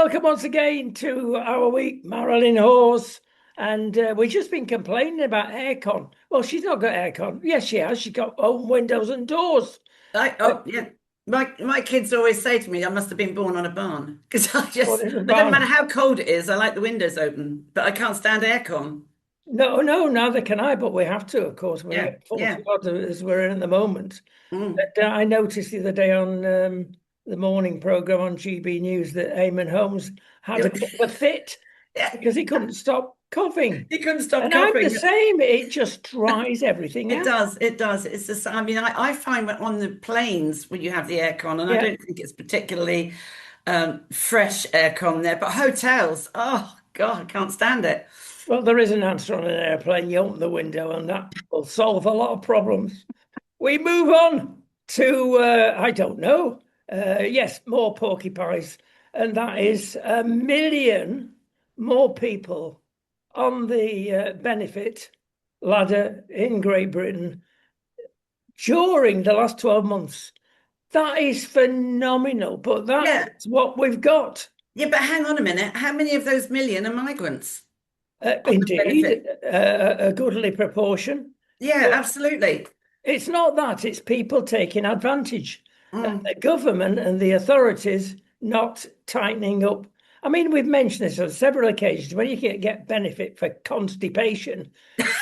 welcome once again to our week, Marilyn Hawes. And we've just been complaining about aircon. Well, she's not got aircon. Yes, she has. She's got own windows and doors. Yeah. My kids always say to me, I must have been born on a barn because What is a I don't barn? matter how cold it is, I like the windows open, but I can't stand aircon. No, no, neither can I, but we have to, of course. We Yeah, get 40 yeah. odd as we're in at the moment. Mm. But I noticed the other day on the morning programme on GB News that Eamon Holmes had a bit of a fit Yeah, because he couldn't stop coughing. you couldn't stop And I'm the coughing. same. It just dries everything It out. does, it does. It's just, I mean, I find when on the planes when you have the aircon, and I Yeah. don't think it's particularly fresh aircon there, but hotels, oh God, I can't stand it. Well, there is an answer on an airplane. You open the window, and that will solve a lot of problems. We move on to, I don't know, yes, more porcupines. And that is 1 million more people on the benefit ladder in Great Britain during the last 12 months. That is phenomenal, but that's Yeah, what we've got. yeah, but hang on a minute. How many of those million are migrants on the Indeed, benefit? a goodly proportion. Yeah, But absolutely. it's not that, it's people taking advantage. And Mm. the government and the authorities not tightening up. I mean, we've mentioned this on several occasions when you get benefit for constipation.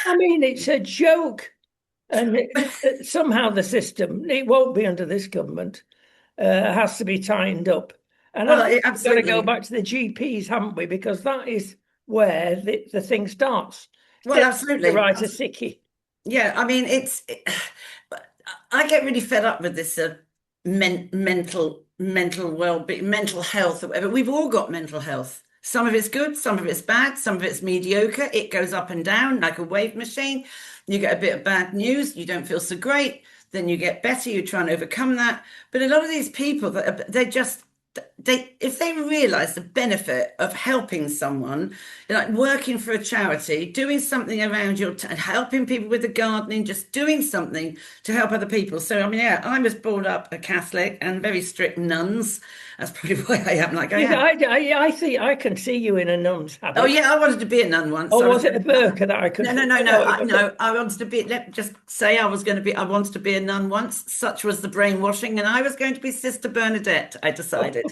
I mean, it's a joke. And somehow the system, it won't be under this government, has to be tightened up. And I Well, think we've got to go absolutely. back to the GPs, haven't we? Because that is where the thing starts. Well, Then you absolutely. write a sickie. Yeah, I mean, I get really fed up with this mental well-being, mental health, or whatever. We've all got mental health. Some of it's good, some of it's bad, some of it's mediocre. It goes up and down like a wave machine. You get a bit of bad news, you don't feel so great. Then you get better, you try and overcome that. But a lot of these people they just they if they realize the benefit of helping someone, like working for a charity, doing something around helping people with the gardening, just doing something to help other people. So I mean, yeah, I was brought up a Catholic and very strict nuns. That's probably why I am like I Yeah, am. I see. I can see you in a nun's Oh habit. yeah, I wanted to be a nun once. Or I was was it going a burqa that I could? no, no, no, no, No, it was no. I wanted to be. Let me just say, I wanted to be a nun once. Such was the brainwashing, and I was going to be Sister Bernadette. I decided.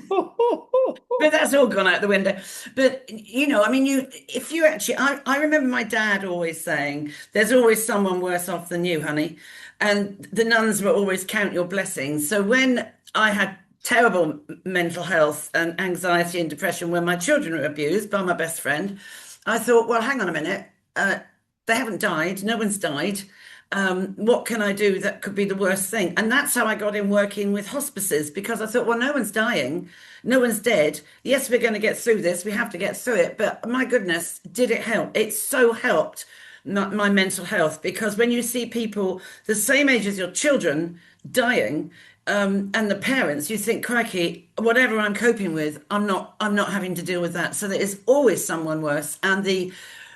But that's all gone out the window. But I mean, if you actually, I remember my dad always saying, "There's always someone worse off than you, honey," and the nuns were always count your blessings. So when I had terrible mental health and anxiety and depression when my children were abused by my best friend, I thought, well, hang on a minute. They haven't died. No one's died. What can I do that could be the worst thing? And that's how I got in working with hospices because I thought, well, no one's dying, no one's dead. Yes, we're going to get through this. We have to get through it. But my goodness, did it help? It so helped my mental health because when you see people the same age as your children dying, and the parents, you think, crikey, whatever I'm coping with, I'm not having to deal with that. So there is always someone worse, and the,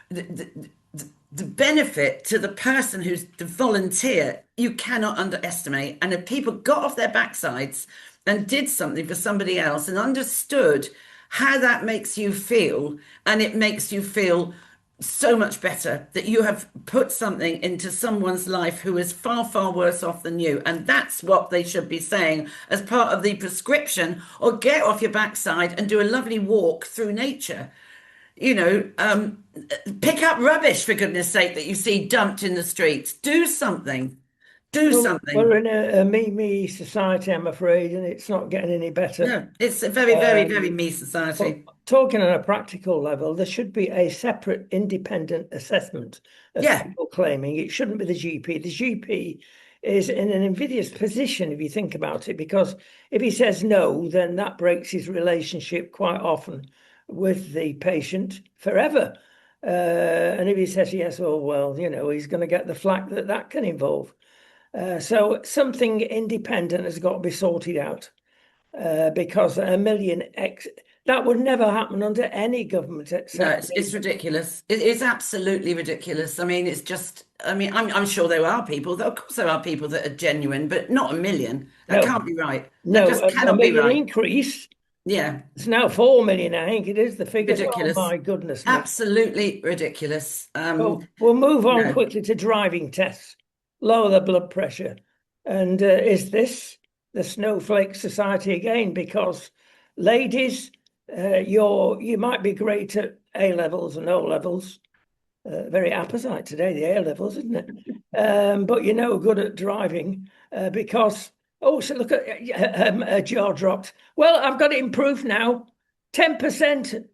the benefit to the person who's the volunteer, you cannot underestimate. And if people got off their backsides and did something for somebody else and understood how that makes you feel, and it makes you feel so much better that you have put something into someone's life who is far, far worse off than you. And that's what they should be saying as part of the prescription, or get off your backside and do a lovely walk through nature. You know, pick up rubbish for goodness sake that you see dumped in the streets. Do something. Do Well, we're something. in a me society, I'm afraid, and it's not getting any better. No, it's a very, very, very Um, me but society. talking on a practical level, there should be a separate independent assessment of Yeah, people claiming. It shouldn't be the GP. The GP is in an invidious position if you think about it, because if he says no, then that breaks his relationship quite often with the patient forever. And if he says yes, oh, well, he's going to get the flack that can involve. So something independent has got to be sorted out because 1 million that would never happen under any government no, except it's ridiculous. It's absolutely ridiculous. I mean, it's just, I mean, I'm sure there are people, of course there are people that are genuine, but not a million. That no, can't be right. That no, just a cannot be million right. increase. Yeah, It's now 4 million, I think it is the figure. Oh ridiculous. my goodness me. Absolutely ridiculous. Well, we'll move on No. quickly to driving tests. Lower the blood pressure. And is this the snowflake society again? Because ladies, you might be great at A levels and O levels. Very apposite today, the A levels, isn't it? But you're no good at driving because, oh, so look at a jaw dropped. Well, I've got it improved now. 10%,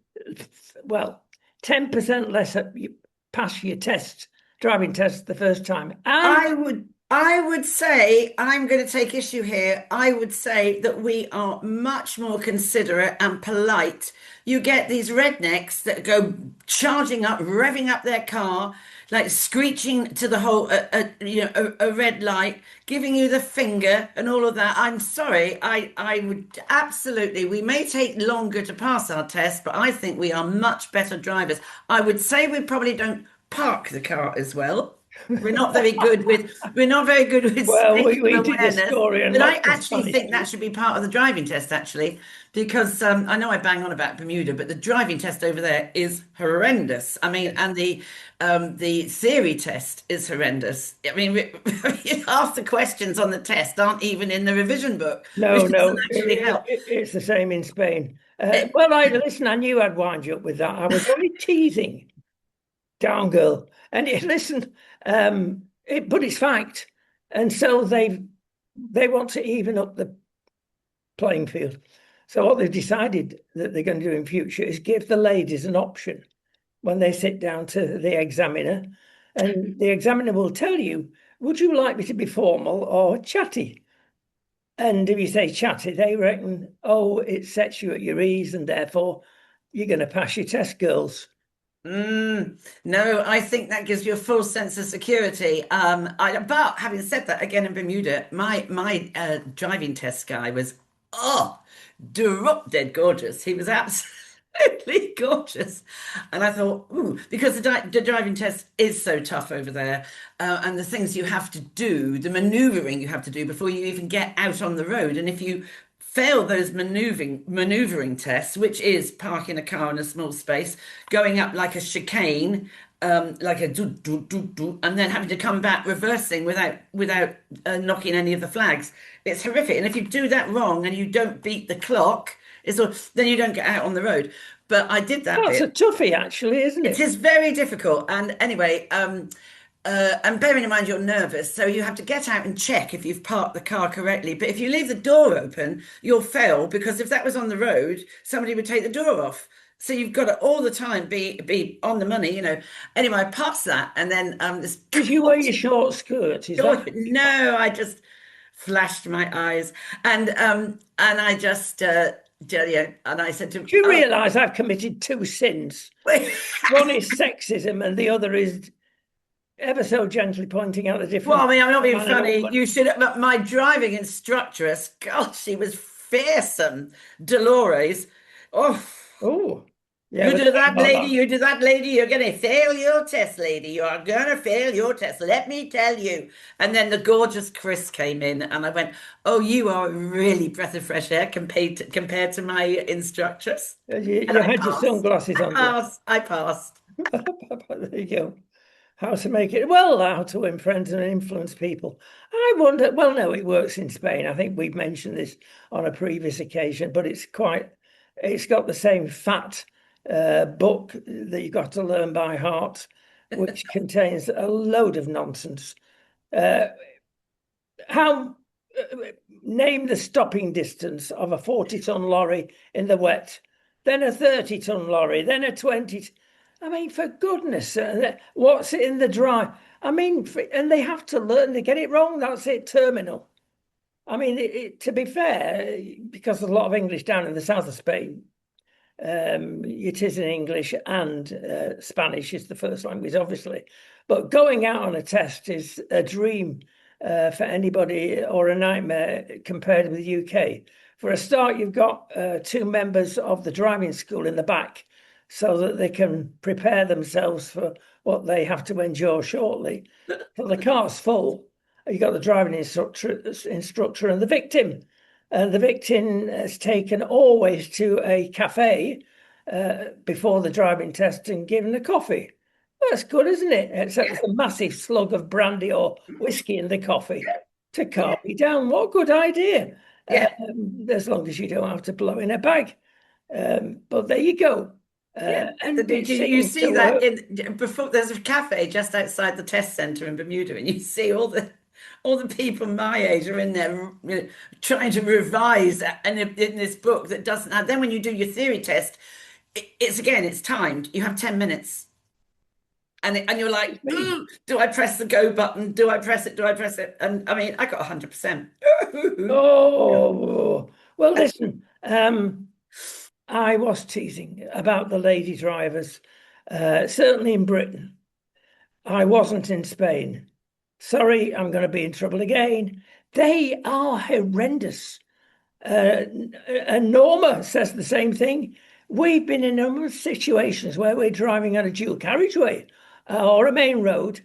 well, 10% less you pass your test, driving test the first time. And I would say, I'm going to take issue here. I would say that we are much more considerate and polite. You get these rednecks that go charging up, revving up their car, like screeching to the whole, a red light, giving you the finger and all of that. I'm sorry. I would absolutely, we may take longer to pass our test, but I think we are much better drivers. I would say we probably don't park the car as well. We're not very good with well, we spatial did a awareness. story on But I lots of actually Spanish think that should be part of the driving test, actually, because I know I bang on about Bermuda, but the driving test over there is horrendous. I mean, and the theory test is horrendous. I mean, half the questions on the test aren't even in the revision book, which doesn't actually help. it's the same in Spain. Well, listen, I knew I'd wind you up with that. I was only teasing, down girl. And listen, but it's fact, and so they want to even up the playing field. So what they've decided that they're going to do in future is give the ladies an option when they sit down to the examiner, and the examiner will tell you, would you like me to be formal or chatty? And if you say chatty, they reckon, oh, it sets you at your ease, and therefore you're going to pass your test, girls. No, I think that gives you a full sense of security. But having said that, again in Bermuda, my driving test guy was drop dead gorgeous. He was absolutely gorgeous, and I thought, ooh, because the driving test is so tough over there, and the things you have to do, the manoeuvring you have to do before you even get out on the road, and if you fail those maneuvering tests, which is parking a car in a small space, going up like a chicane, like a do do do do, and then having to come back reversing without knocking any of the flags. It's horrific. And if you do that wrong and you don't beat the clock, then you don't get out on the road. But I did that That's bit. a toughie, actually, isn't It it? is very difficult. And anyway, and bearing in mind you're nervous, so you have to get out and check if you've parked the car correctly. But if you leave the door open, you'll fail because if that was on the road, somebody would take the door off. So you've got to all the time be on the money, you know. Anyway, I passed that, and then this. Did you wear your short skirt? Is that? No, I just flashed my eyes, and I just yeah, and I said to. Do you realise I've committed two sins? One is sexism, and the other is ever so gently pointing out the difference. Well, I mean, I'm not being man and funny. woman. You should. But my driving instructress, God, she was fearsome. Dolores. Oh, Oh, yeah. you we're do talking that, about lady. You do that, lady. You're going to fail your test, lady. You are going to fail your test. Let me tell you. And then the gorgeous Chris came in, and I went, "Oh, you are really breath of fresh air compared to my instructress." You And I had your passed. sunglasses on. I passed. There you go. How to make it well, how to win friends and influence people. I wonder, well, no, it works in Spain. I think we've mentioned this on a previous occasion, but it's got the same fat book that you've got to learn by heart, which contains a load of nonsense. How name the stopping distance of a 40-ton lorry in the wet, then a 30-ton lorry, then a 20. I mean, for goodness, what's in the dry? I mean, and they have to learn. They get it wrong. That's it. Terminal. I mean, to be fair, because there's a lot of English down in the south of Spain, it is in English and Spanish is the first language, obviously. But going out on a test is a dream for anybody or a nightmare compared with the UK. For a start, you've got two members of the driving school in the back so that they can prepare themselves for what they have to endure shortly. So the car's full. You've got the driving instructor and the victim. The victim is taken always to a cafe before the driving test and given a coffee. That's good, isn't it? Except there's a massive slug of brandy or whiskey in the coffee to calm you down. What a good idea. Yeah. As long as you don't have to blow in a bag. But there you go. And it You seems see to that work. before there's a cafe just outside the test centre in Bermuda, and you see all the people my age are in there, you know, trying to revise in this book that doesn't have. Then when you do your theory test, it's timed. You have 10 minutes. And you're like, "Ooh, do I press the go button? Do I press it? Do I press it?" And I mean, I got 100%. Oh, well, listen, I was teasing about the lady drivers, certainly in Britain. I wasn't in Spain. Sorry, I'm going to be in trouble again. They are horrendous. And Norma says the same thing. We've been in numerous situations where we're driving on a dual carriageway or a main road,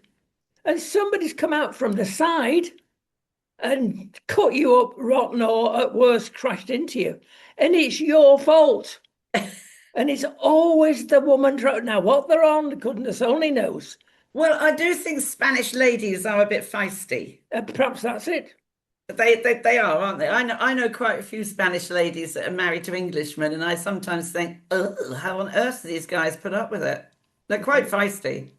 and somebody's come out from the side and cut you up rotten, or at worst crashed into you, and it's your fault. And it's always the woman driving. Now, what they're on, goodness only knows. Well, I do think Spanish ladies are a bit feisty. Perhaps that's it. They are, aren't they? I know quite a few Spanish ladies that are married to Englishmen, and I sometimes think, oh, how on earth do these guys put up with it? They're quite feisty.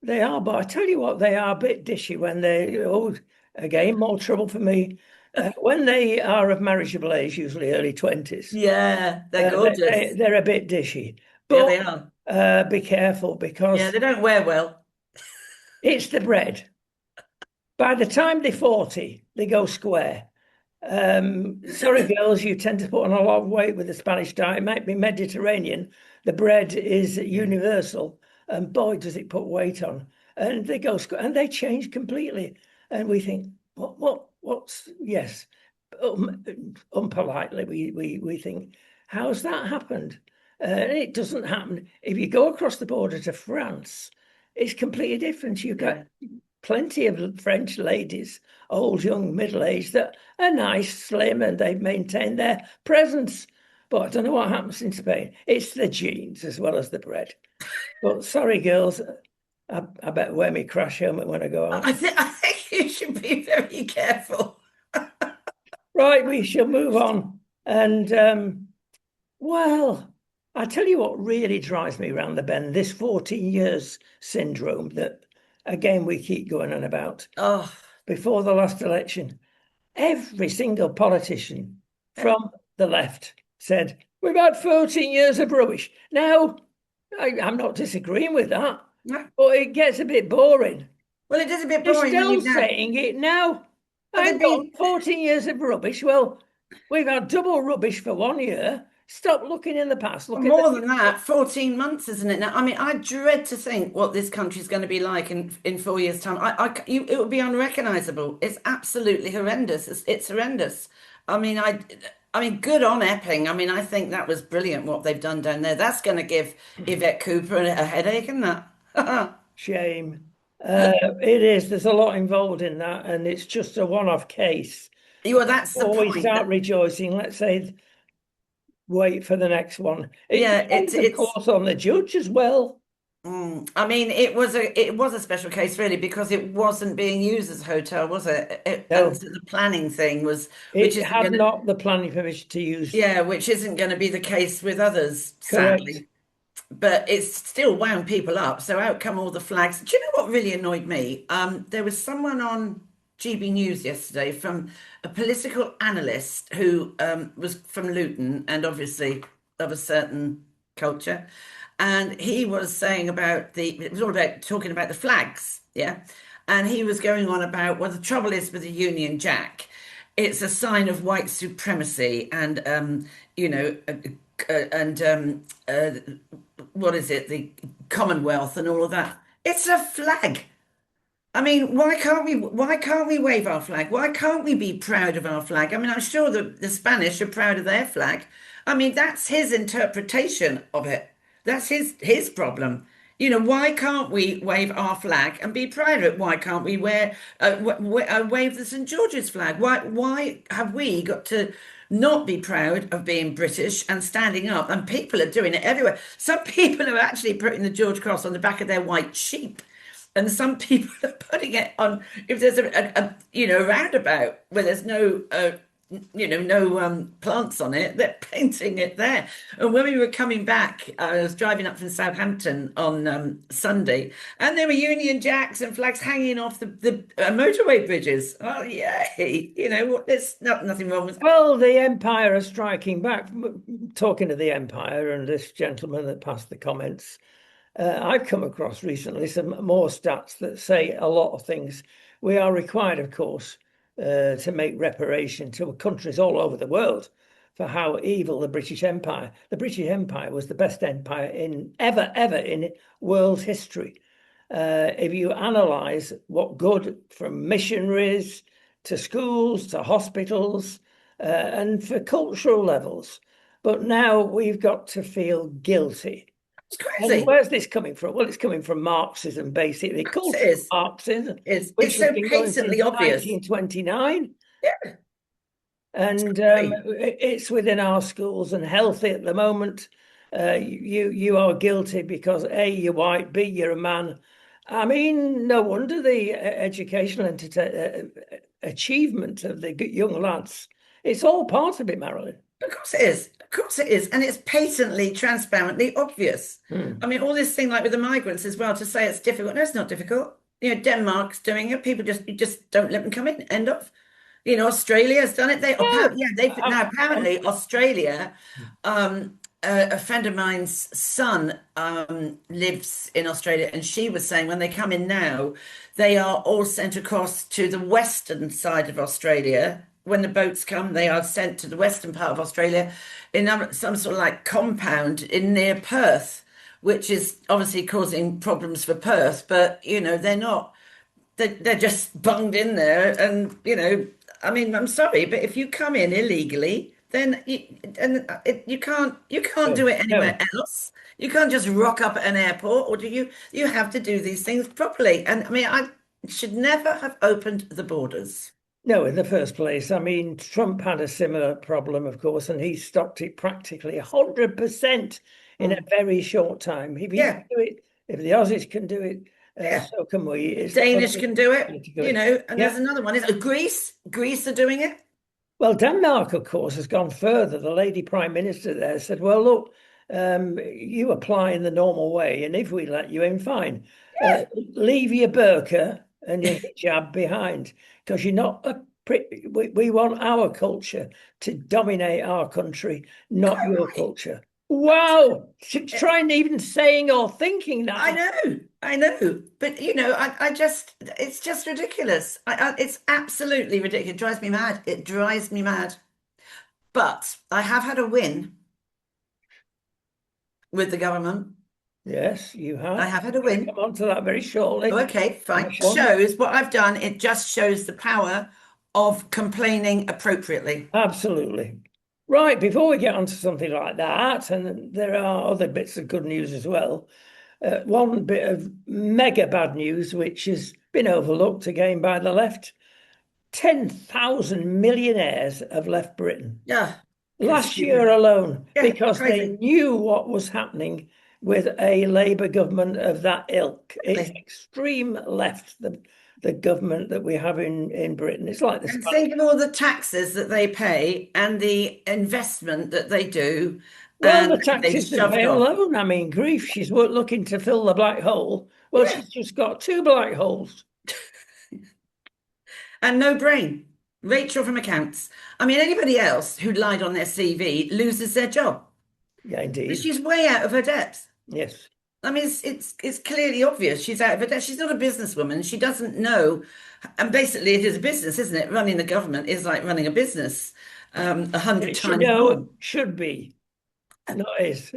They are, but I tell you what, they are a bit dishy when they, oh, again, more trouble for me. When they are of marriageable age, usually early 20s, Yeah, they're gorgeous. they're a bit dishy. Yeah, But they are. be careful Yeah, because they don't wear well. it's the bread. By the time they're 40, they go square. Sorry, girls, you tend to put on a lot of weight with the Spanish diet. It might be Mediterranean. The bread is universal, and boy, does it put weight on. And they go square, and they change completely. And we think, what's yes, unpolitely, we think, how's that happened? And it doesn't happen. If you go across the border to France, it's completely different. You've got plenty of French ladies, old, young, middle-aged, that are nice, slim, and they maintain their presence. But I don't know what happens in Spain. It's the genes as well as the bread. But sorry, girls, I better wear my crash helmet when I go out. I think you should be very careful. Right, we shall move on. And well, I tell you what really drives me round the bend, this 14 years syndrome that, again, we keep going on about. Oh, Before the last election, every single politician from the left said, we've had 14 years of rubbish. Now, I'm not disagreeing with that, no. but it gets a bit boring. Well, it is a bit They're boring. still saying it now. I've got 14 years of rubbish. Well, we've had double rubbish for 1 year. Stop looking in the past. Look More than that, 14 months, isn't it now? I mean, I dread to think what this country is going to be like in 4 years' time. It would be unrecognizable. It's absolutely horrendous. It's horrendous. I mean, good on Epping. I mean, I think that was brilliant what they've done down there. That's going to give Yvette Cooper a headache, isn't that? Shame. It is. There's a lot involved in that, and it's just a one-off case. Well, that's the Before we point. start rejoicing, let's say, wait for the next one. Yeah, depends, of course, on the judge as well. I mean, it was a special case really because it wasn't being used as a hotel, was it? No. And the planning thing was, It had not the planning permission to use. Yeah, which isn't going to be the case with others, Correct. sadly. But it's still wound people up. So out come all the flags. Do you know what really annoyed me? There was someone on GB News yesterday from a political analyst who was from Luton and obviously of a certain culture. And he was saying it was all about talking about the flags, yeah. And he was going on about, well, the trouble is with the Union Jack, it's a sign of white supremacy and, what is it, the Commonwealth and all of that. It's a flag. I mean, why can't we wave our flag? Why can't we be proud of our flag? I mean, I'm sure the Spanish are proud of their flag. I mean, that's his interpretation of it. That's his problem. You know, why can't we wave our flag and be proud of it? Why can't we wave the St. George's flag? Why have we got to not be proud of being British and standing up. And people are doing it everywhere. Some people are actually putting the George Cross on the back of their white sheep. And some people are putting it on, if there's a roundabout where there's no no plants on it, they're painting it there. And when we were coming back, I was driving up from Southampton on Sunday, and there were Union Jacks and flags hanging off the motorway bridges. Oh, yay! There's nothing wrong with that. Well, the Empire are striking back. Talking of the Empire and this gentleman that passed the comments, I've come across recently some more stats that say a lot of things. We are required, of course, to make reparation to countries all over the world for how evil the British Empire. The British Empire was the best empire in ever in world history. If you analyse what good from missionaries to schools to hospitals and for cultural levels, but now we've got to feel guilty. It's crazy. And where's this coming from? Well, it's coming from Marxism, basically. Cultural Marxism. It's which so has been going patently since obvious. 1929. Yeah. And it's within our schools and healthy at the moment. You are guilty because A, you're white, B, you're a man. I mean, no wonder the educational achievement of the young lads. It's all part of it, Marilyn. Of course it is. Of course it is. And it's patently, transparently obvious. I mean, all this thing like with the migrants as well, to say it's difficult. No, it's not difficult. Denmark's doing it. People you just don't let them come in. End of. Australia's done it. Apparently Australia, a friend of mine's son lives in Australia, and she was saying when they come in now, they are all sent across to the western side of Australia. When the boats come, they are sent to the western part of Australia in some sort of like compound in near Perth, which is obviously causing problems for Perth, but they're not. They're just bunged in there, and I mean, I'm sorry, but if you come in illegally, then you can't do it anywhere else. You can't just rock up at an airport, or you have to do these things properly. And I mean, I should never have opened the borders. No, in the first place. I mean, Trump had a similar problem, of course, and he stopped it practically 100% in a very short time. If he can do it, if the Aussies can do it, so can we. It's Danish can do it, and there's another one. Is Greece? Greece are doing it. Well, Denmark, of course, has gone further. The lady prime minister there said, well, look, you apply in the normal way, and if we let you in, fine. Leave your burqa and your hijab behind, because you're not we want our culture to dominate our country, not your culture. Wow! Try and even saying or thinking that. I know, but it's just ridiculous. It's absolutely ridiculous. It drives me mad. But I have had a win with the government. Yes, you have. I have had a win. Come on to that very shortly. Okay, fine. Shows what I've done. It just shows the power of complaining appropriately. Absolutely. Right, before we get on to something like that, and there are other bits of good news as well, one bit of mega bad news, which has been overlooked again by the left. 10,000 millionaires have left Britain. Yeah. Last year alone, because they knew what was happening with a Labour government of that ilk. It's extreme left, the government that we have in Britain. It's like this. And think of all the taxes that they pay and the investment that they do. Well, the taxes they pay alone. I mean, grief. She's looking to fill the black hole. Well, she's just got 2 black holes. And no brain. Rachel from accounts. I mean, anybody else who lied on their CV loses their job. Yeah, indeed. But she's way out of her depth. Yes. I mean, it's clearly obvious she's out of her depth. She's not a businesswoman. She doesn't know. And basically, it is a business, isn't it? Running the government is like running a business 100 times more. Should be. Not is.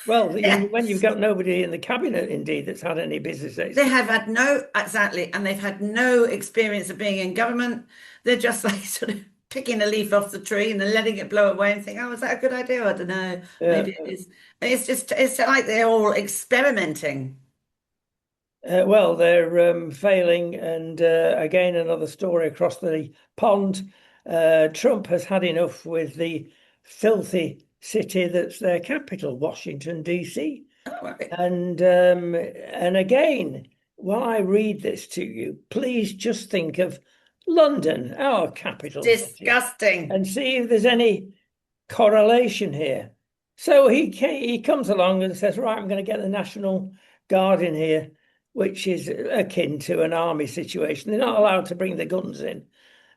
Well, when you've got nobody in the cabinet, indeed, that's had any business. They have had exactly, and they've had no experience of being in government. They're just like sort of picking a leaf off the tree and then letting it blow away and think, oh, is that a good idea? I don't know. Maybe it is. It's like they're all experimenting. Well, they're failing. And again, another story across the pond. Trump has had enough with the filthy city that's their capital, Washington, D.C. Oh, right. And again, while I read this to you, please just think of London, our capital city, Disgusting. and see if there's any correlation here. So he comes along and says, right, I'm going to get the National Guard in here, which is akin to an army situation. They're not allowed to bring the guns in,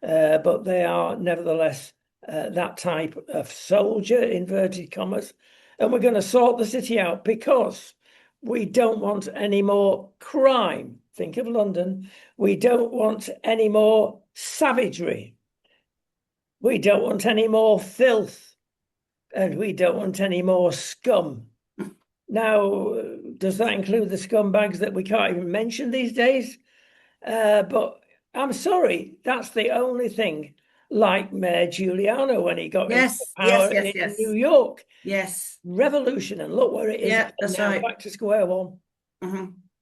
but they are nevertheless that type of soldier, inverted commas. And we're going to sort the city out because we don't want any more crime. Think of London. We don't want any more savagery. We don't want any more filth. And we don't want any more scum. Now, does that include the scumbags that we can't even mention these days? But I'm sorry, that's the only thing. Like Mayor Giuliano when he got into power in New York. Yes. Revolution, and look where it is. Yeah, that's now, right. back to square one.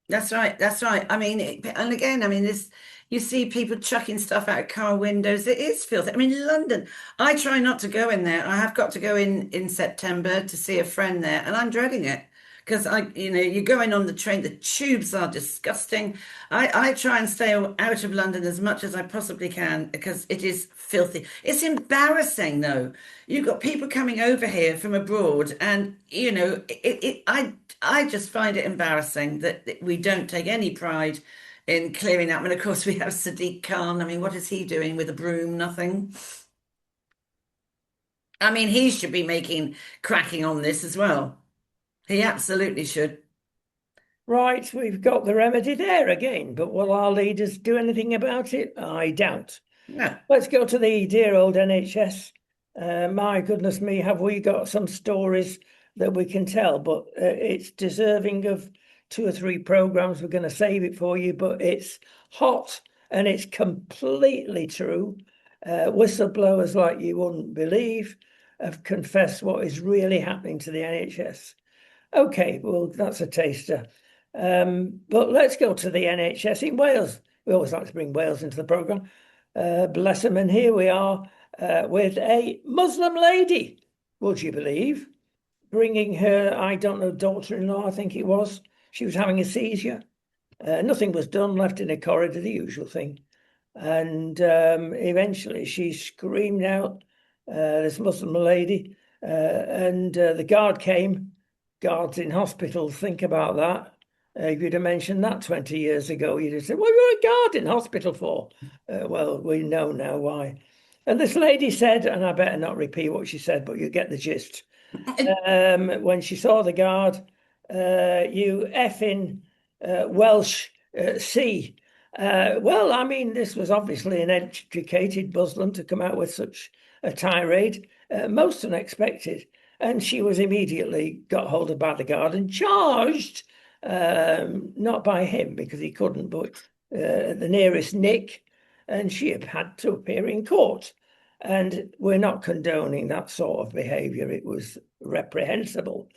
That's right. That's right. I mean, and again, I mean, this, you see people chucking stuff out of car windows. It is filthy. I mean, London, I try not to go in there. I have got to go in September to see a friend there, and I'm dreading it because you're going on the train. The tubes are disgusting. I try and stay out of London as much as I possibly can because it is filthy. It's embarrassing though. You've got people coming over here from abroad, and I just find it embarrassing that we don't take any pride in clearing up. And of course, we have Sadiq Khan. I mean, what is he doing with a broom? Nothing. I mean, he should be cracking on this as well. He absolutely should. Right, we've got the remedy there again, but will our leaders do anything about it? I doubt. No. Let's go to the dear old NHS. My goodness me, have we got some stories that we can tell? But it's deserving of 2 or 3 programs. We're going to save it for you, but it's hot and it's completely true. Whistleblowers like you wouldn't believe have confessed what is really happening to the NHS. Okay, well, that's a taster. But let's go to the NHS in Wales. We always like to bring Wales into the programme. Bless them, and here we are with a Muslim lady, would you believe, bringing her, I don't know, daughter-in-law, I think it was. She was having a seizure. Nothing was done, left in a corridor, the usual thing. And eventually she screamed out, this Muslim lady, and the guard came. Guards in hospitals, think about that. If you'd have mentioned that 20 years ago, you'd have said, what are you a guard in hospital for? Well, we know now why. And this lady said, and I better not repeat what she said, but you get the gist. When she saw the guard, you effing Welsh C. Well, I mean, this was obviously an educated Muslim to come out with such a tirade, most unexpected. And she was immediately got hold of by the guard and charged, not by him because he couldn't, but the nearest Nick, and she had to appear in court. And we're not condoning that sort of behaviour. It was reprehensible.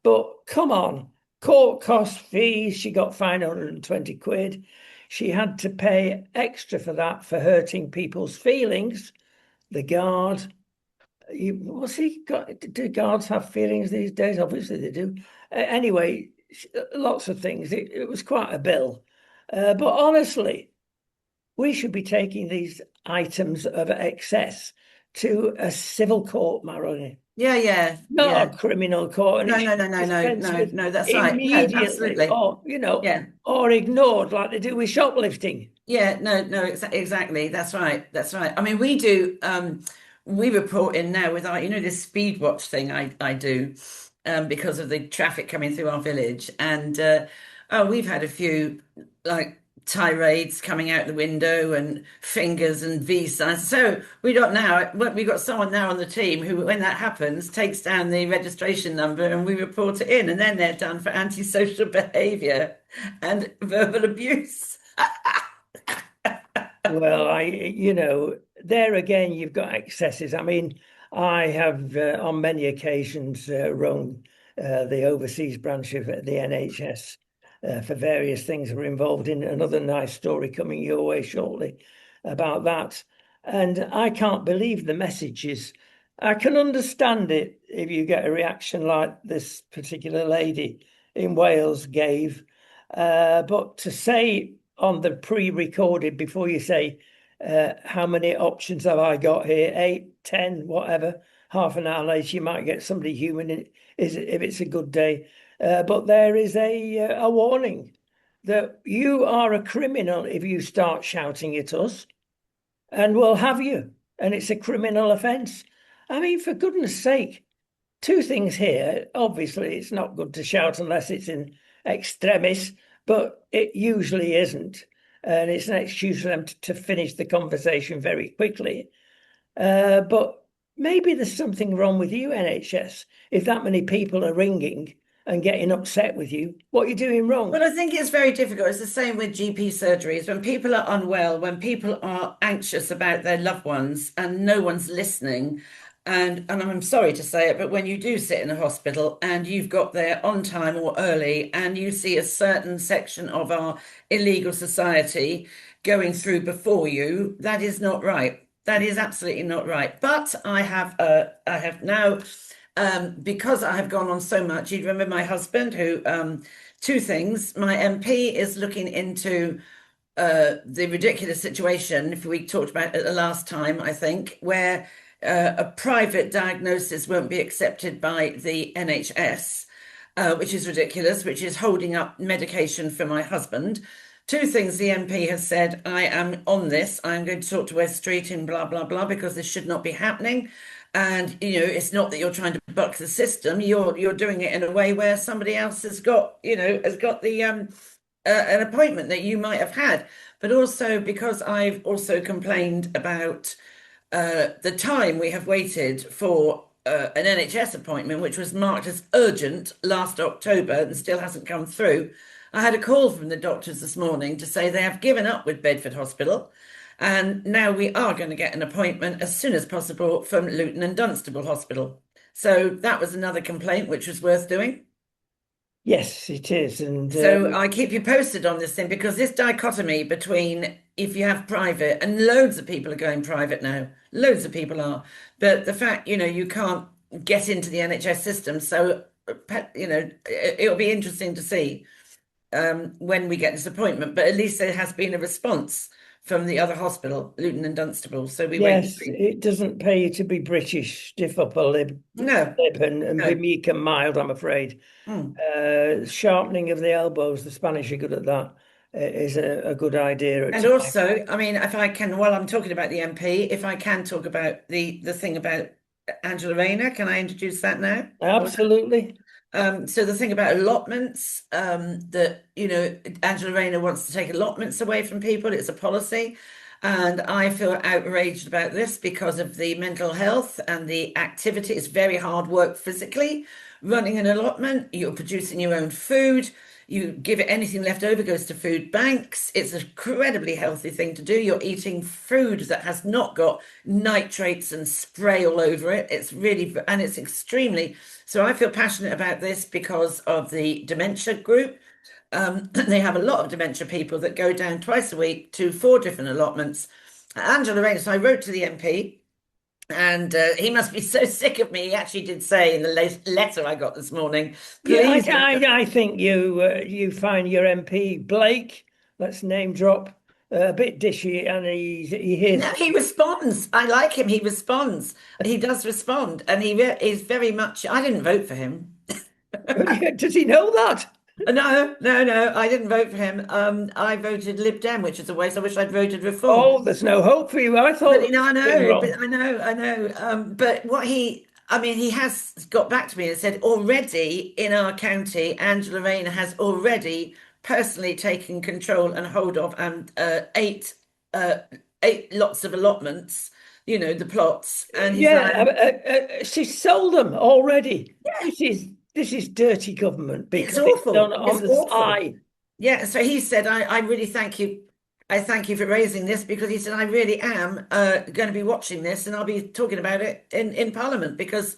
But come on, court cost fees. She got fined 120 quid. She had to pay extra for that for hurting people's feelings. The guard. Do guards have feelings these days? Obviously they do. Anyway, lots of things. It was quite a bill. But honestly, we should be taking these items of excess to a civil court, Marilyn. Yeah. Not a criminal court. No, that's right. Immediately, no, absolutely. Or ignored like they do with shoplifting. Yeah, no, exactly. That's right. I mean, we do. We report in now with our, this speed watch thing I do because of the traffic coming through our village. And we've had a few like tirades coming out the window and fingers and V signs. So we've got someone now on the team who, when that happens, takes down the registration number and we report it in, and then they're done for antisocial behaviour and verbal abuse. Well, there again, you've got excesses. I mean, I have on many occasions run the overseas branch of the NHS for various things we're involved in. Another nice story coming your way shortly about that. And I can't believe the messages. I can understand it if you get a reaction like this particular lady in Wales gave. But to say on the pre-recorded before you say, how many options have I got here? 8, 10, whatever. Half an hour later, you might get somebody human if it's a good day. But there is a warning that you are a criminal if you start shouting at us, and we'll have you. And it's a criminal offence. I mean, for goodness sake, two things here. Obviously, it's not good to shout unless it's in extremis, but it usually isn't. And it's an excuse for them to finish the conversation very quickly. But maybe there's something wrong with you, NHS, if that many people are ringing and getting upset with you. What are you doing wrong? Well, I think it's very difficult. It's the same with GP surgeries. When people are unwell, when people are anxious about their loved ones and no one's listening, and I'm sorry to say it, but when you do sit in a hospital and you've got there on time or early and you see a certain section of our illegal society going through before you, that is not right. That is absolutely not right. But I have now, because I have gone on so much. You remember my husband, who two things. My MP is looking into the ridiculous situation, if we talked about it the last time, I think, where a private diagnosis won't be accepted by the NHS, which is ridiculous, which is holding up medication for my husband. Two things the MP has said: I am on this. I'm going to talk to West Street and blah, blah, blah, because this should not be happening. And, it's not that you're trying to buck the system. You're doing it in a way where somebody else has got the an appointment that you might have had. But also because I've also complained about the time we have waited for an NHS appointment, which was marked as urgent last October and still hasn't come through. I had a call from the doctors this morning to say they have given up with Bedford Hospital, and now we are going to get an appointment as soon as possible from Luton and Dunstable Hospital. So that was another complaint which was worth doing. Yes, it is. And So I keep you posted on this thing, because this dichotomy between, if you have private, and loads of people are going private now, loads of people are, but the fact, you can't get into the NHS system. So, it'll be interesting to see when we get this appointment, but at least there has been a response from the other hospital, Luton and Dunstable. So we wait and yes, see. it doesn't pay you to be British, stiff upper lip, No, and no. be meek and mild, I'm afraid. Sharpening of the elbows, the Spanish are good at that, is a good idea at And times. also, I mean, if I can, while I'm talking about the MP, if I can talk about the thing about Angela Rayner, can I introduce that now? Absolutely. So the thing about allotments, that, Angela Rayner wants to take allotments away from people. It's a policy. And I feel outraged about this because of the mental health and the activity. It's very hard work physically. Running an allotment, you're producing your own food. You give it, anything left over goes to food banks. It's an incredibly healthy thing to do. You're eating food that has not got nitrates and spray all over it. It's really, and it's extremely, so I feel passionate about this because of the dementia group. They have a lot of dementia people that go down twice a week to 4 different allotments. Angela Rayner, so I wrote to the MP, and he must be so sick of me. He actually did say in the letter I got this morning, please. Yeah, I think you find your MP Blake, let's name drop, a bit dishy, and he hears. No, he responds. I like him. He responds. He does respond, and he is very much. I didn't vote for him. Does he know that? No, I didn't vote for him. I voted Lib Dem, which is a waste. I wish I'd voted Reform. Oh, there's no hope for you. I thought. But I know, I know. But he has got back to me and said already in our county, Angela Rayner has already personally taken control and hold of 8 lots of allotments. The plots, and she sold them already. Yeah. This is dirty government because it's awful. Done on the side. Yeah, so he said, I really thank you. I thank you for raising this, because he said, I really am going to be watching this, and I'll be talking about it in Parliament, because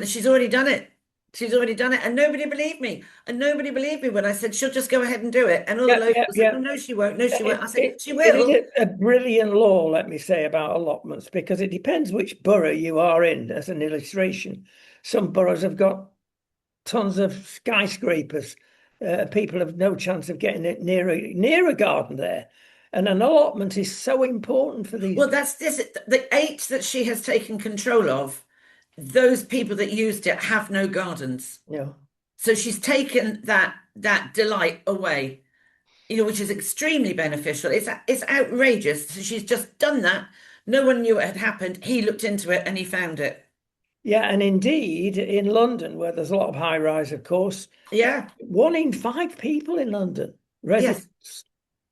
she's already done it. She's already done it, and nobody believed me. And nobody believed me when I said she'll just go ahead and do it. And all the Yeah, yeah, locals said, yeah. "Oh, no, she won't. No, she won't." I said, "She It will." is a brilliant law, let me say, about allotments, because it depends which borough you are in, as an illustration. Some boroughs have got tons of skyscrapers. People have no chance of getting it near a garden there. And an allotment is so important for these. Well, that's this. The 8 that she has taken control of, those people that used it have no gardens. You know, So she's taken that delight away, which is extremely beneficial. It's outrageous. So she's just done that. No one knew it had happened. He looked into it and he found it. yeah, and indeed in London, where there's a lot of high rise, of course, Yeah. 1 in 5 people in London, Yes. residents,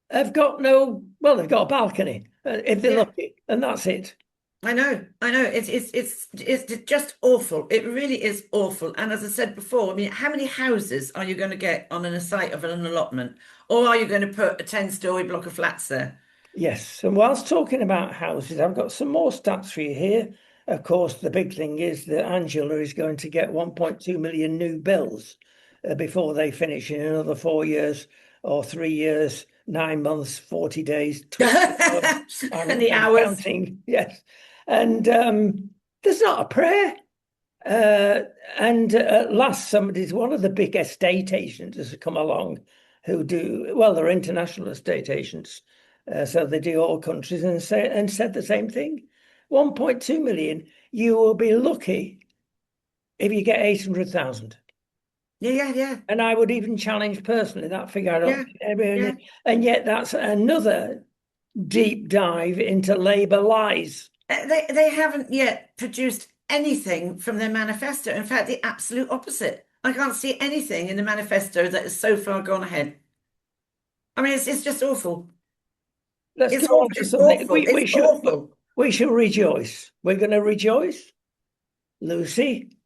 have got no, well, they've got a balcony if they're Yeah. lucky, and that's it. I know. I know. It's just awful. It really is awful. And as I said before, I mean, how many houses are you going to get on a site of an allotment, or are you going to put a 10-story block of flats there? Yes, and whilst talking about houses, I've got some more stats for you here. Of course, the big thing is that Angela is going to get 1.2 million new bills before they finish in another 4 years or 3 years, 9 months, 40 days, 20 hours. And the I'm hours. counting, yes. And there's not a prayer. Uh, and at last, one of the big estate agents has come along who do, well, they're international estate agents. So they do all countries and said the same thing. 1.2 million, you will be lucky if you get 800,000. Yeah. And I would even challenge personally that figure. I don't Yeah. And yet that's another deep dive into Labour lies. They haven't yet produced anything from their manifesto. In fact, the absolute opposite. I can't see anything in the manifesto that is so far gone ahead. I mean, it's just awful. Let's It's go awful. on to It's something. awful. It's awful. We shall rejoice. We're going to rejoice. Lucy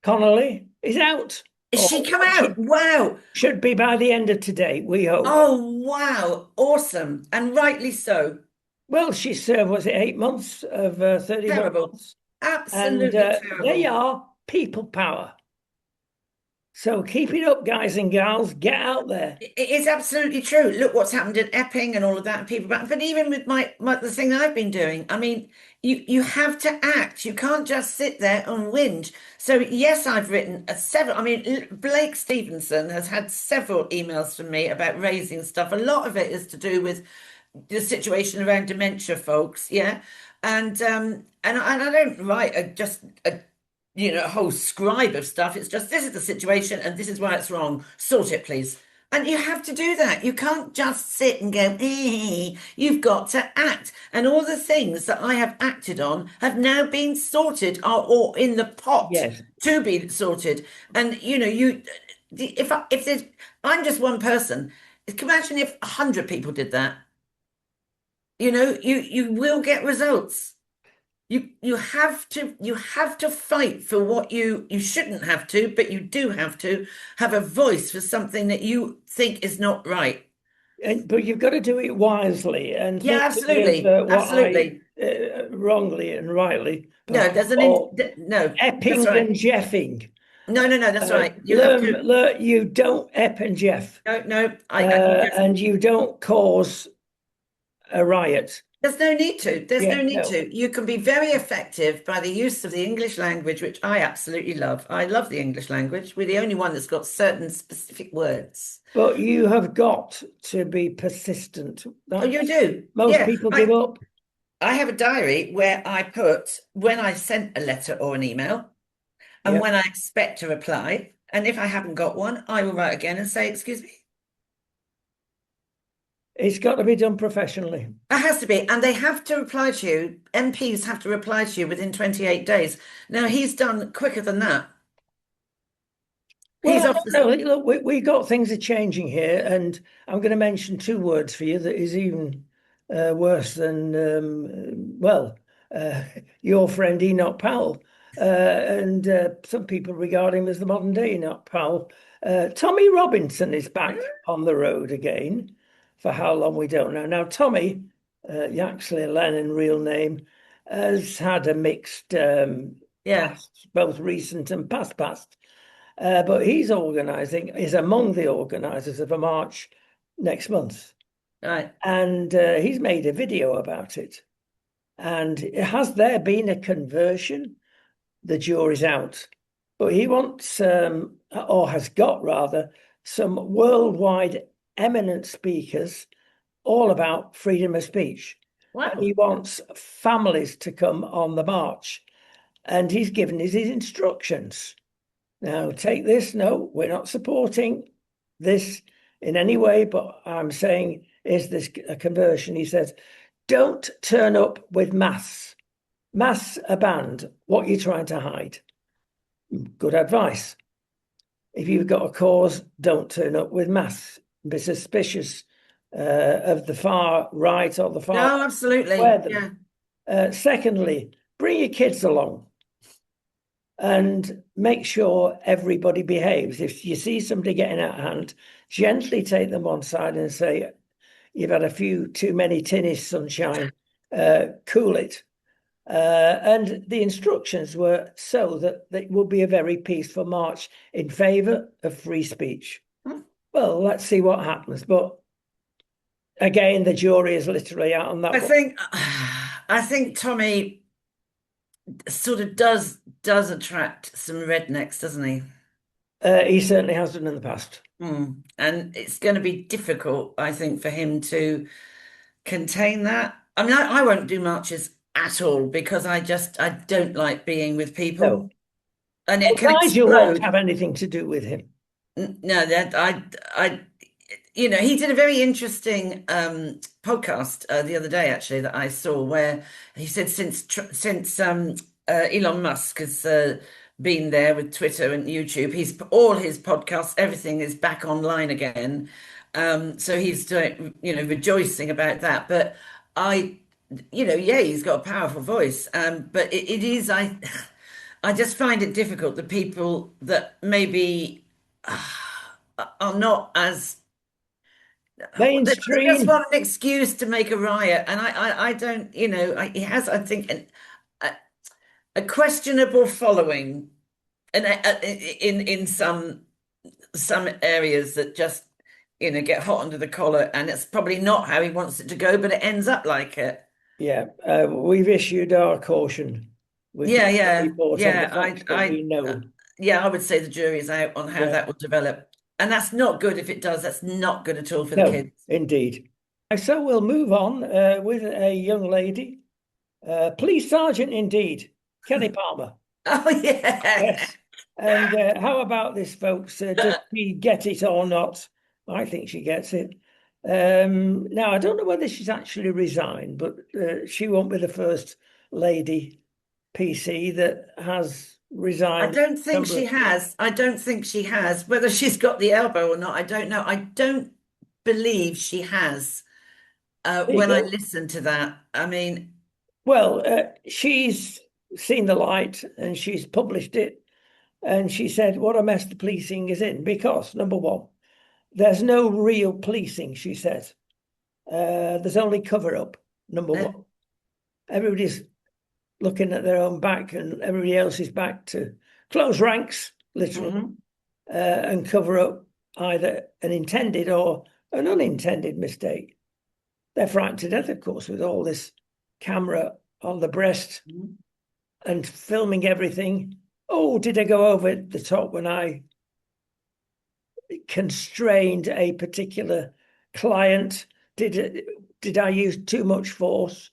Connolly is out. Is Or she come out? Wow. should be by the end of today, we hope. Oh, wow. Awesome. And rightly so. Well, she served, was it 8 months of 31 Terrible. months? And Absolutely they terrible. are people power. So keep it up, guys and gals. Get out there. It is absolutely true. Look what's happened in Epping and all of that, and people back. But even with the thing that I've been doing, I mean, you have to act. You can't just sit there and whinge. So yes, I've written several. I mean, Blake Stevenson has had several emails from me about raising stuff. A lot of it is to do with the situation around dementia, folks. Yeah, and I don't write just a a whole scribe of stuff. It's just this is the situation and this is why it's wrong. Sort it, please. And you have to do that. You can't just sit and go, You've got to act. And all the things that I have acted on have now been sorted or in the pot Yes. to be sorted. And if there's I'm just one person, imagine if 100 people did that. You will get results. You have to fight for what you shouldn't have to, but you do have to have a voice for something that you think is not right. But you've got to do it wisely and Yeah, think absolutely. of what I Absolutely. wrongly and rightly No, perhaps there's an call no, that's epping and right. jeffing. No, that's right. You have to Learn, you don't ep and jeff, no, I can just and you don't cause a riot. there's no need to. There's Yeah, no need no. to. You can be very effective by the use of the English language, which I absolutely love. I love the English language. We're the only one that's got certain specific words. But you have got to be persistent. Oh, you do? Most Yeah. people give up. I have a diary where I put when I sent a letter or an email and Yeah. when I expect a reply. And if I haven't got one, I will write again and say, excuse me. It's got to be done professionally. It has to be. And they have to reply to you. MPs have to reply to you within 28 days. Now, he's done quicker than that. He's Well, off no, the. look, we got things are changing here, and I'm going to mention 2 words for you that is even worse than, well, uh, your friend Enoch Powell. And some people regard him as the modern day Enoch Powell. Tommy Robinson is back on the road again. For how long, we don't know. Now, Tommy, Yaxley Lennon, real name, has had a mixed Yeah. past, both recent and past. But is among the organisers of a march next month. Right. And he's made a video about it. And has there been a conversion? The jury's out. But he wants, or has got rather, some worldwide eminent speakers all about freedom of speech. Wow. And he wants families to come on the march. And he's given his instructions. Now, take this. No, we're not supporting this in any way, but I'm saying, is this a conversion? He says, don't turn up with maths. Maths are banned. What are you trying to hide? Good advice. If you've got a cause, don't turn up with maths. Be suspicious of the far right or the far. No, absolutely. Yeah. Secondly, bring your kids along and make sure everybody behaves. If you see somebody getting out of hand, gently take them one side and say, you've had a few too many tinnies, sunshine, cool it. And the instructions were so that it would be a very peaceful march in favour of free speech. Well, let's see what happens. But again, the jury is literally out on that. I think Tommy sort of does attract some rednecks, doesn't he? He certainly has done in the past. And it's going to be difficult, I think, for him to contain that. I mean, I won't do marches at all because I don't like being with people. No. And it can Nigel won't have anything to do with him. No, he did a very interesting podcast the other day, actually, that I saw, where he said since Elon Musk has been there with Twitter and YouTube, all his podcasts, everything is back online again. So he's doing, rejoicing about that. But he's got a powerful voice. But it is, I just find it difficult, the people that maybe are not as mainstream. They just want an excuse to make a riot, and I don't. He has, I think, a questionable following, and in some areas that just get hot under the collar, and it's probably not how he wants it to go, but it ends up like it. Yeah, we've issued our caution. We know. I would say the jury's out on how that will develop. And that's not good. If it does, that's not good at all for the kids. Indeed. So we'll move on with a young lady, police sergeant indeed, Kelly Palmer. Oh, yeah. Yes. And how about this, folks? Does she get it or not? I think she gets it. Now, I don't know whether she's actually resigned, but she won't be the first lady PC that has resigned. I don't think she has. I don't think she has. Whether she's got the elbow or not, I don't know. I don't believe she has. When I listen to that, I mean, well, she's seen the light and she's published it, and she said what a mess the policing is in, because number one, there's no real policing, she says. There's only cover-up, number one. Everybody's looking at their own back and everybody else's back to close ranks, literally, and cover up either an intended or an unintended mistake. They're frightened to death, of course, with all this camera on the breast and filming everything. Oh, did I go over the top when I constrained a particular client? Did I use too much force?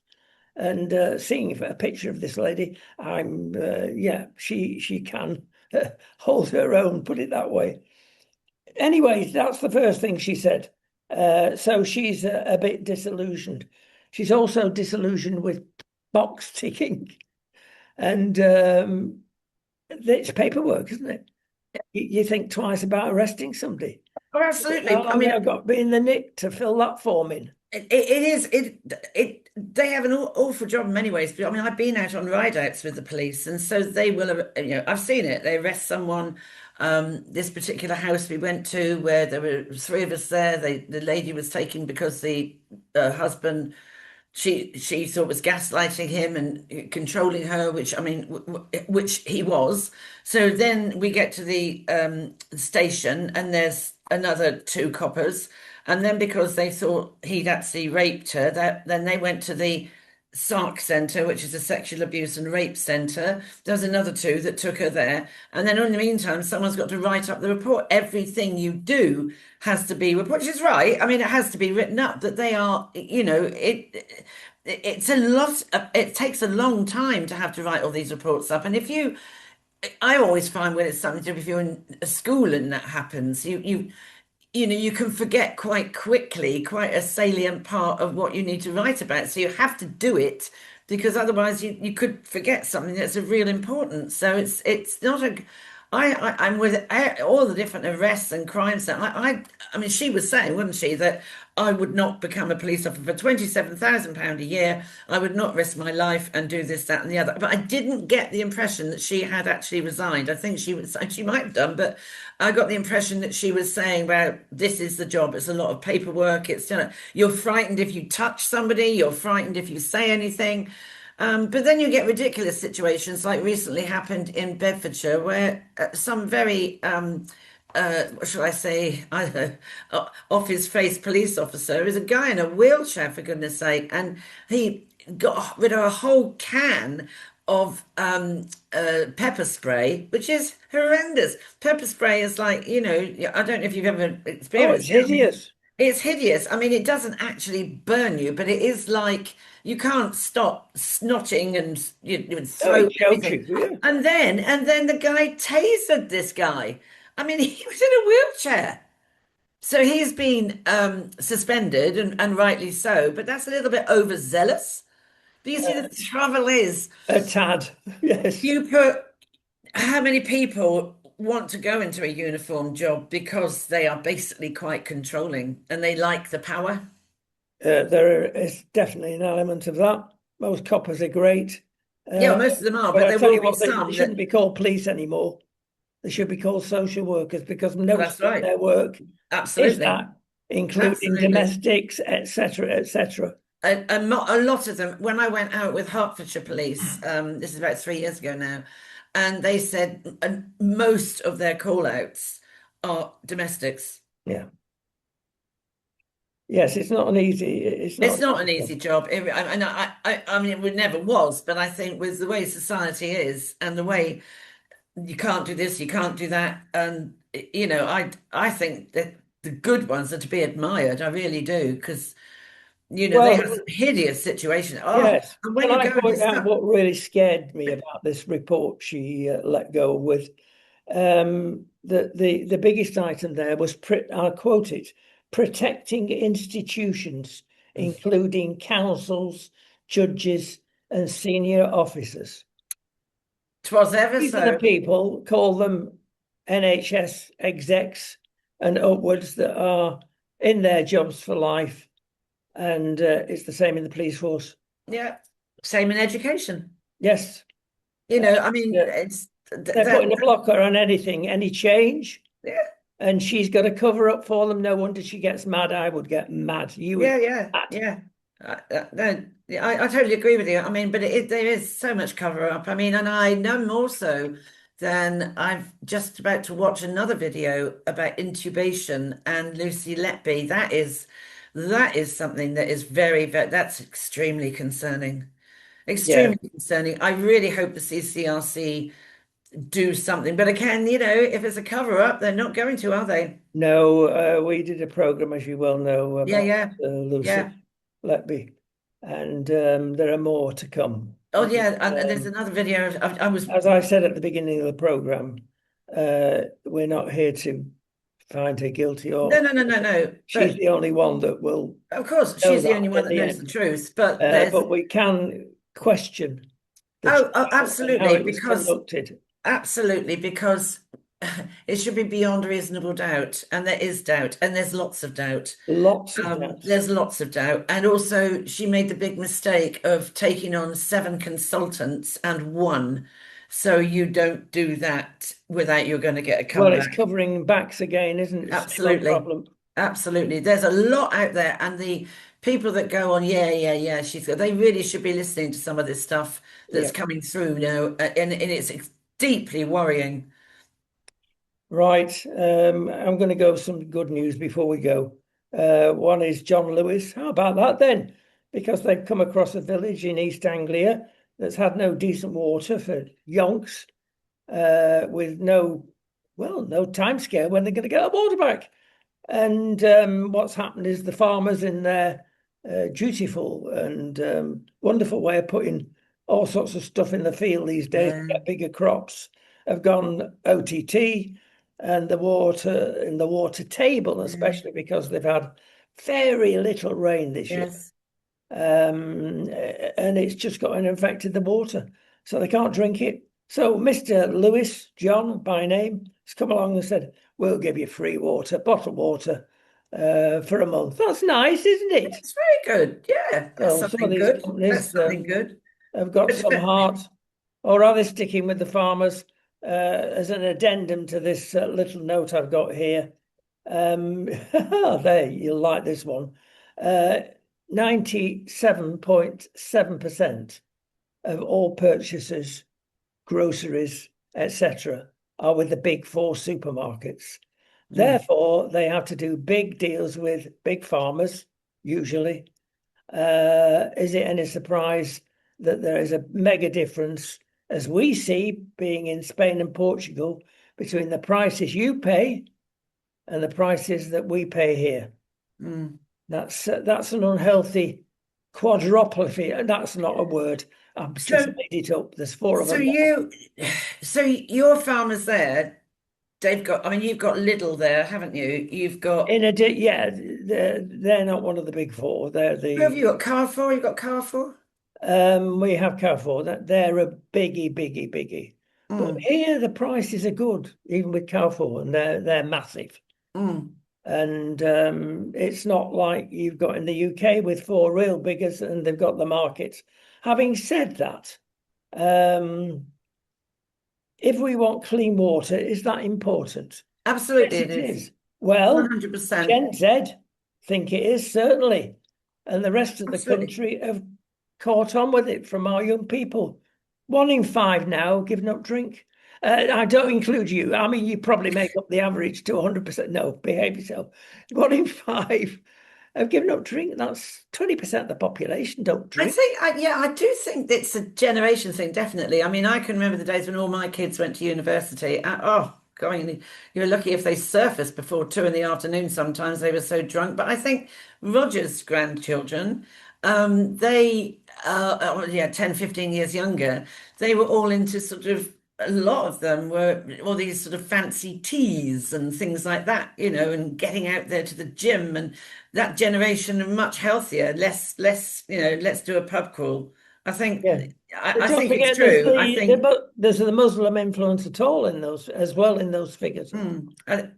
And seeing a picture of this lady, she can hold her own, put it that way. Anyway, that's the first thing she said. So she's a bit disillusioned. She's also disillusioned with box ticking. And it's paperwork, isn't it? You think twice about arresting somebody. Oh, absolutely. I mean, I've got to be in the nick to fill that form in. They have an awful job in many ways. I mean, I've been out on ride-outs with the police, and so they will, I've seen it. They arrest someone. This particular house we went to, where there were three of us there, the lady was taken because the husband she thought was gaslighting him and controlling her, which I mean, which he was. So then we get to the station, and there's another two coppers, and then because they thought he'd actually raped her, that then they went to the SARC centre, which is a sexual abuse and rape centre. There's another two that took her there, and then in the meantime, someone's got to write up the report. Everything you do has to be reported, which is right. I mean, it has to be written up that they are, it's a lot. It takes a long time to have to write all these reports up. And I always find when it's something to do, if you're in a school and that happens, you can forget quite quickly quite a salient part of what you need to write about. So you have to do it because otherwise you could forget something that's of real importance. So it's not a. I'm with all the different arrests and crimes that I mean, she was saying, wasn't she, that I would not become a police officer for £27,000 a year. I would not risk my life and do this, that, and the other. But I didn't get the impression that she had actually resigned. I think she might have done, but I got the impression that she was saying, well, this is the job. It's a lot of paperwork. It's, you're frightened if you touch somebody. You're frightened if you say anything. But then you get ridiculous situations like recently happened in Bedfordshire where some very, what shall I say, off his face police officer is a guy in a wheelchair, for goodness sake, and he got rid of a whole can of pepper spray, which is horrendous. Pepper spray is like, I don't know if you've ever Oh, experienced it's hideous. it's hideous. I mean, it doesn't actually burn you, but it is like you can't stop snotting and you would Oh, throw it chokes everything. you. Yeah. And then the guy tasered this guy. I mean, he was in a wheelchair. So he's been suspended and rightly so, but that's a little bit overzealous. But you see, the trouble is A tad. Yes. you put how many people want to go into a uniform job because they are basically quite controlling and they like the power? There is definitely an element of that. Most coppers are great. Yeah, most of them are, But but I there tell will you be what, they some shouldn't that. be called police anymore. They should be called social workers because Well, most that's of right. their work is Absolutely. that, including Absolutely. domestics, etc., etc. A lot of them, when I went out with Hertfordshire Police, this is about 3 years ago now, and they said most of their call outs are domestics. Yeah. Yes, it's not an easy. It's It's not. not an easy job. I mean, it never was, but I think with the way society is and the way you can't do this, you can't do that, and I think that the good ones are to be admired. I really do, because they have Well, some hideous situations. Oh, yes. and when Can you I go into point out stuff, what really scared me about this report she let go with? The biggest item there was, I'll quote it, protecting institutions, including councils, judges, and senior officers. 'twas ever These are the so. people, call them NHS execs and upwards, that are in their jobs for life. And it's the same in the police force. Yeah, same in education. Yes. I mean, Yeah. it's They're that. putting a blocker on anything, any change. Yeah, And she's got to cover up for them. No wonder she gets mad. I would get mad. You would yeah, get yeah, mad. yeah. No, yeah, I totally agree with you. I mean, but there is so much cover up. I mean, and I know more so than I've just about to watch another video about intubation and Lucy Letby. That is something that is that's extremely concerning. Yeah. Extremely concerning. I really hope the CCRC do something. But again, if it's a cover up, they're not going to, are they? No, we did a program, as you well know, Yeah, about yeah, yeah. Lucy Letby, and there are more to come. Oh, yeah. And there's Um, another video. I was. as I said at the beginning of the program, we're not here to find her guilty, No, or no, no, no, no. she's But the only one that will of course, know she's the that only one in that the knows the end. truth. But there's. But we can question the Oh, trial and how absolutely. it was Because conducted. Absolutely, because it should be beyond reasonable doubt, and there is doubt, and there's lots of doubt. Lots of that. There's lots of doubt, and also she made the big mistake of taking on 7 consultants and one. So you don't do that without you're going to get a Well, it's comeback. covering backs again, isn't it? Same old Absolutely. problem. Absolutely. There's a lot out there, and the people that go on, yeah, they really should be listening to some of this stuff that's Yeah. coming through, and it's deeply worrying. Right. I'm going to go with some good news before we go. One is John Lewis. How about that then? Because they've come across a village in East Anglia that's had no decent water for yonks, with no time scale when they're going to get the water back. And what's happened is the farmers in their dutiful and wonderful way of putting all sorts of stuff in the field these days to get bigger crops have gone OTT, and the water table, especially because they've had very little rain this year. Yes. And it's just got infected the water, so they can't drink it. So Mr. Lewis, John by name, has come along and said, we'll give you free water, bottled water, for a month. That's nice, isn't it? It's very good. Yeah, that's So some something of these good. companies That's something good. have got some heart, or are they sticking with the farmers? As an addendum to this little note I've got here, there, you'll like this one. 97.7% of all purchases, groceries, etc., are with the big four supermarkets. Therefore, they have to do big deals with big farmers, usually. Is it any surprise that there is a mega difference, as we see being in Spain and Portugal, between the prices you pay and the prices that we pay here? That's an unhealthy quadruple. That's not a word. I've just made it up. There's four of them. So your farmers there, they've got. I mean, you've got Lidl there, haven't you? You've got. Yeah, they're not one of the big four. They're the. Who have you got? Carrefour. You've got Carrefour. We have Carrefour. They're a biggie. But here the prices are good, even with Carrefour, and they're massive. And it's not like you've got in the UK with four real biggers and they've got the markets. Having said that, if we want clean water, is that important? Absolutely, Yes, it is. Well, 100%. Gen Z think it is, certainly. And the rest of the country have caught on with it from our young people. 1 in 5 now giving up drink. I don't include you. I mean, you probably make up the average to 100%. No, behave yourself. 1 in 5 have given up drink. That's 20% of the population don't drink. I do think it's a generation thing, definitely. I mean, I can remember the days when all my kids went to university. God, you're lucky if they surfaced before 2 in the afternoon. Sometimes they were so drunk. But I think Roger's grandchildren, they 10, 15 years younger, they were all into sort of, a lot of them were all these sort of fancy teas and things like that, and getting out there to the gym, and that generation are much healthier, less, let's do a pub crawl. I think, I think it's true. I think there's the Muslim influence at all in those as well, in those figures. I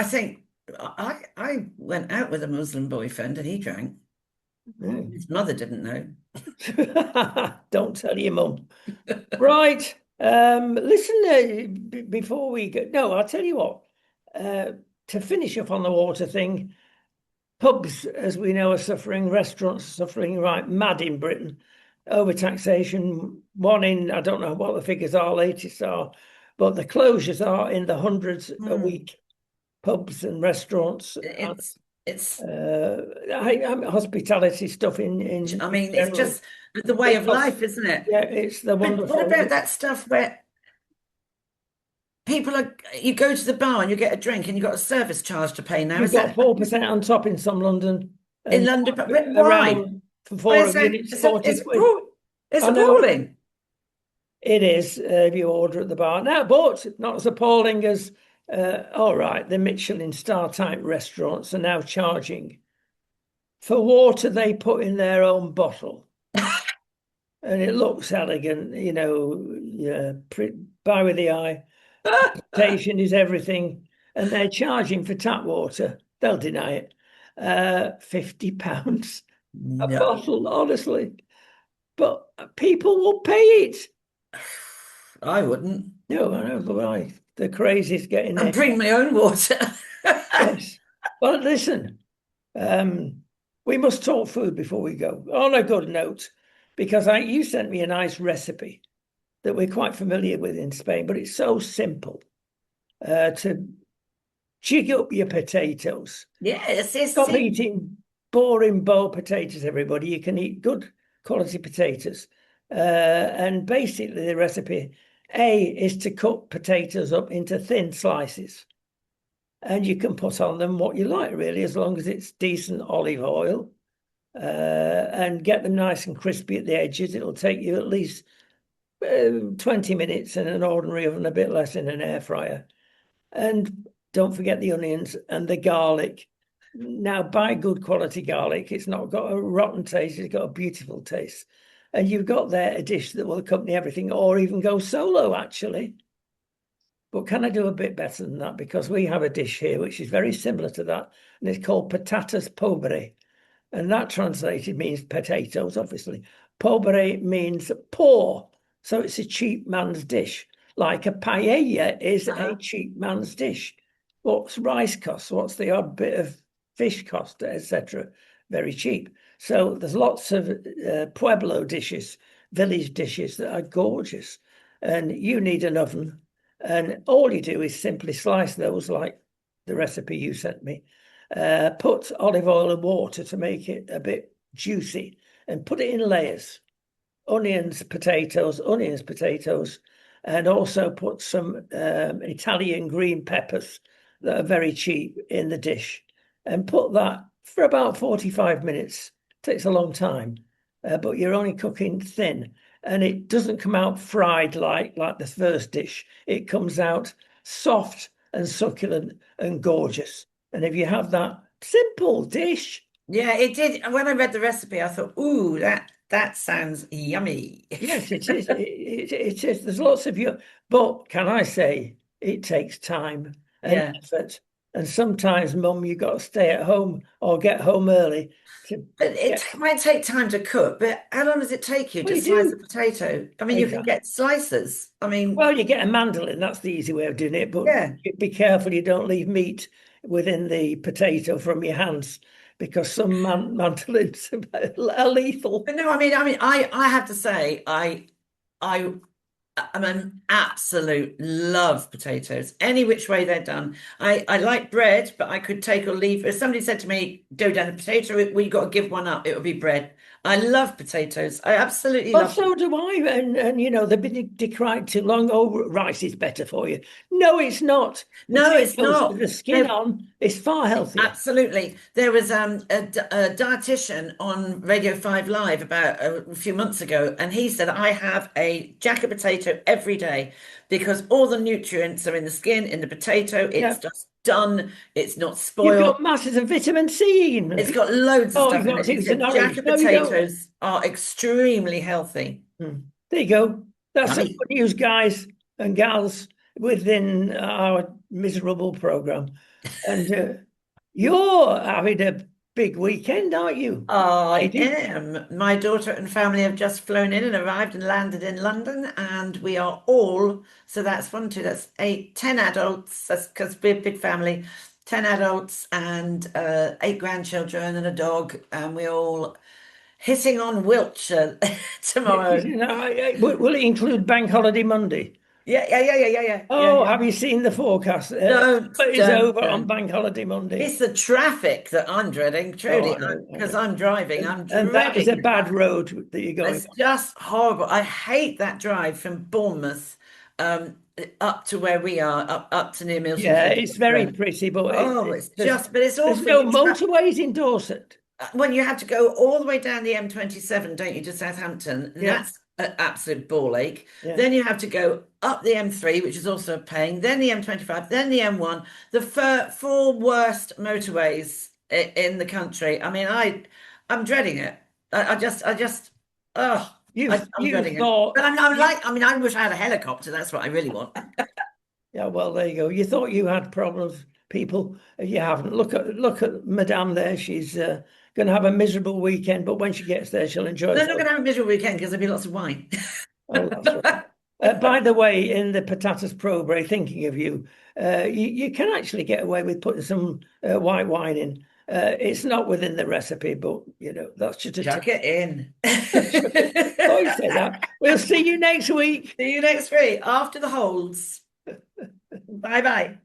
think I went out with a Muslim boyfriend and he drank. His mother didn't know. Don't tell your mum. Right. Listen, before we go, no, I'll tell you what, to finish up on the water thing, pubs, as we know, are suffering, restaurants are suffering right mad in Britain. Overtaxation, I don't know what the figures are, latest are, but the closures are in the hundreds a week, pubs and restaurants. It's hospitality stuff in I mean, it's just the way of life, isn't it? Yeah, it's the wonderful. What about that stuff where you go to the bar and you get a drink and you've got a service charge to pay now? You've got 4% on top in some London. In London, but why? For 4 units, 40 quid. It's appalling. It is, if you order at the bar. Now, but not as appalling as, all right, the Michelin star type restaurants are now charging for water they put in their own bottle. And it looks elegant, buy with the eye. Presentation is everything. And they're charging for tap water. They'll deny it. £50 a bottle, honestly. But people will pay it. I wouldn't. No, I know why. The crazies getting there. Bring my own water. Yes. Well, listen, We must talk food before we go. On a good note, because you sent me a nice recipe that we're quite familiar with in Spain, but it's so simple to jig up your potatoes. Yes, yes, Stop yes. eating boring boiled potatoes, everybody. You can eat good quality potatoes. And basically, the recipe A is to cut potatoes up into thin slices. And you can put on them what you like, really, as long as it's decent olive oil. And get them nice and crispy at the edges. It'll take you at least 20 minutes in an ordinary oven, a bit less in an air fryer. And don't forget the onions and the garlic. Now, buy good quality garlic. It's not got a rotten taste, it's got a beautiful taste. And you've got there a dish that will accompany everything, or even go solo, actually. But can I do a bit better than that? Because we have a dish here which is very similar to that, and it's called patatas pobre. And that translated means potatoes, obviously. Pobre means poor. So it's a cheap man's dish. Like a paella is a cheap man's dish. What's rice cost? What's the odd bit of fish cost, etc.? Very cheap. So there's lots of Pueblo dishes, village dishes that are gorgeous. And you need an oven. And all you do is simply slice those like the recipe you sent me. Put olive oil and water to make it a bit juicy and put it in layers. Onions, potatoes, and also put some Italian green peppers that are very cheap in the dish. And put that for about 45 minutes. Takes a long time, but you're only cooking thin. And it doesn't come out fried like the first dish. It comes out soft and succulent and gorgeous. And if you have that simple dish. Yeah, it did. When I read the recipe, I thought, ooh, that sounds yummy. Yes, it is. It is. There's lots of you, but can I say it takes time and effort. And sometimes, Mum, you've got to stay at home or get home early. But it might take time to cook, but how long does it take you to slice a potato? I mean, you can get slices. I mean, well, you get a mandolin, that's the easy way of doing it, but be careful you don't leave meat within the potato from your hands, because some mandolins are lethal. But no, I mean, I have to say, I'm an absolute love potatoes, any which way they're done. I like bread, but I could take or leave. If somebody said to me, "Go down a potato, we got to give one up," it would be bread. I love potatoes. I absolutely love them. So do I. And you know, they've been decried too long. Oh, rice is better for you. No, it's not. No, it's not. With the skin on, it's far healthier. Absolutely. There was a dietitian on Radio 5 Live about a few months ago, and he said, I have a jacket potato every day because all the nutrients are in the skin, in the potato. It's just done. It's not spoiled. You've got masses of vitamin C in. It's got loads of stuff in it. He said jacket potatoes are extremely healthy. There you go. That's some good news, guys and gals, within our miserable program. And you're having a big weekend, aren't you? I am. My daughter and family have just flown in and arrived and landed in London, and we are all, so that's fun too. That's 10 adults, that's because we're a big family, 10 adults and 8 grandchildren and a dog, and we're all hitting on Wiltshire tomorrow. Will it include Bank Holiday Monday? Yeah. Oh, have you seen the forecast? No, it's over on Bank Holiday Monday. It's the traffic that I'm dreading, truly, because I'm driving. I'm dreading. And that is a bad road that you're going. It's just horrible. I hate that drive from Bournemouth up to where we are, up to near Milton. Yeah, it's very pretty, but it's just, but it's awful. There's no motorways in Dorset. When you have to go all the way down the M27, don't you, to Southampton? Yeah. That's an absolute ball ache. Yeah. Then you have to go up the M3, which is also a pain, then the M25, then the M1, the 4 worst motorways in the country. I mean, I'm dreading it. I'm dreading it. But I wish I had a helicopter. That's what I really want. Yeah, well, there you go. You thought you had problems, people. You haven't. Look at Madame there. She's going to have a miserable weekend, but when she gets there, she'll enjoy it. They're not going to have a miserable weekend because there'll be lots of wine. Oh, that's right. By the way, in the Patatas Pobre, thinking of you, you can actually get away with putting some white wine in. It's not within the recipe, but that's just a Chuck it in. I say that. We'll see you next week. See you next week after the holds. Bye bye.